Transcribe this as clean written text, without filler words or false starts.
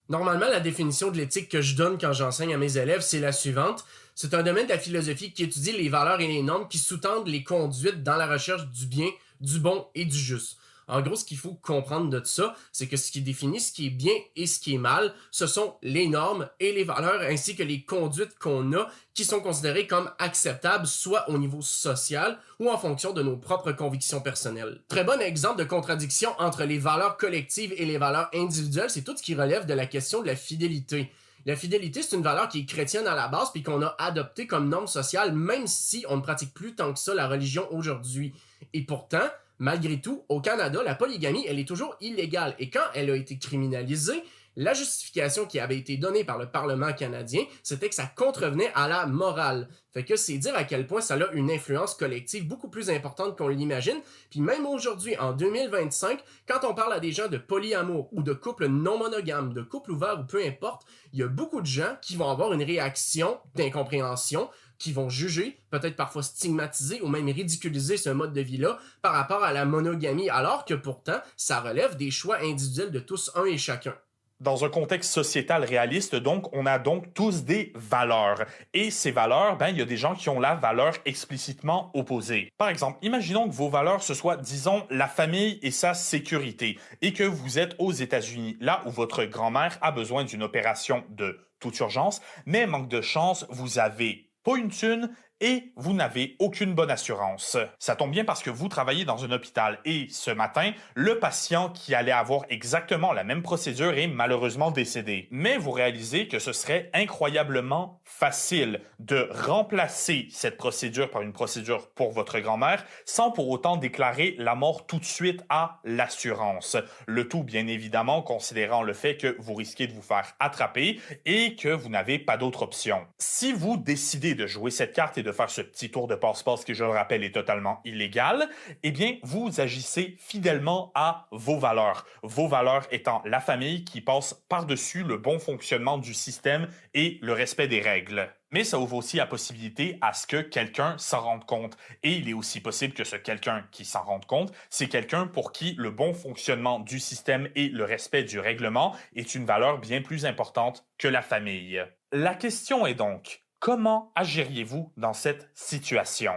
Normalement, la définition de l'éthique que je donne quand j'enseigne à mes élèves, c'est la suivante. C'est un domaine de la philosophie qui étudie les valeurs et les normes qui sous-tendent les conduites dans la recherche du bien, du bon et du juste. En gros, ce qu'il faut comprendre de ça, c'est que ce qui définit ce qui est bien et ce qui est mal, ce sont les normes et les valeurs ainsi que les conduites qu'on a qui sont considérées comme acceptables soit au niveau social ou en fonction de nos propres convictions personnelles. Très bon exemple de contradiction entre les valeurs collectives et les valeurs individuelles, c'est tout ce qui relève de la question de la fidélité. La fidélité, c'est une valeur qui est chrétienne à la base puis qu'on a adoptée comme norme sociale, même si on ne pratique plus tant que ça la religion aujourd'hui. Et pourtant, malgré tout, au Canada, la polygamie, elle est toujours illégale. Et quand elle a été criminalisée, la justification qui avait été donnée par le Parlement canadien, c'était que ça contrevenait à la morale. Fait que c'est dire à quel point ça a une influence collective beaucoup plus importante qu'on l'imagine. Puis même aujourd'hui, en 2025, quand on parle à des gens de polyamour ou de couples non monogames, de couples ouverts ou peu importe, il y a beaucoup de gens qui vont avoir une réaction d'incompréhension, qui vont juger, peut-être parfois stigmatiser ou même ridiculiser ce mode de vie-là par rapport à la monogamie, alors que pourtant, ça relève des choix individuels de tous un et chacun. Dans un contexte sociétal réaliste, donc, on a donc tous des valeurs. Et ces valeurs, ben, il y a des gens qui ont la valeur explicitement opposée. Par exemple, imaginons que vos valeurs, ce soit, disons, la famille et sa sécurité, et que vous êtes aux États-Unis, là où votre grand-mère a besoin d'une opération de toute urgence, mais manque de chance, vous avez pas une thune et vous n'avez aucune bonne assurance. Ça tombe bien parce que vous travaillez dans un hôpital et ce matin, le patient qui allait avoir exactement la même procédure est malheureusement décédé. Mais vous réalisez que ce serait incroyablement facile de remplacer cette procédure par une procédure pour votre grand-mère sans pour autant déclarer la mort tout de suite à l'assurance. Le tout, bien évidemment, considérant le fait que vous risquez de vous faire attraper et que vous n'avez pas d'autre option. Si vous décidez de jouer cette carte et de faire ce petit tour de passe-passe qui, je le rappelle, est totalement illégal, eh bien, vous agissez fidèlement à vos valeurs étant la famille qui passe par-dessus le bon fonctionnement du système et le respect des règles. Mais ça ouvre aussi la possibilité à ce que quelqu'un s'en rende compte. Et il est aussi possible que ce quelqu'un qui s'en rende compte, c'est quelqu'un pour qui le bon fonctionnement du système et le respect du règlement est une valeur bien plus importante que la famille. La question est donc, comment agiriez-vous dans cette situation?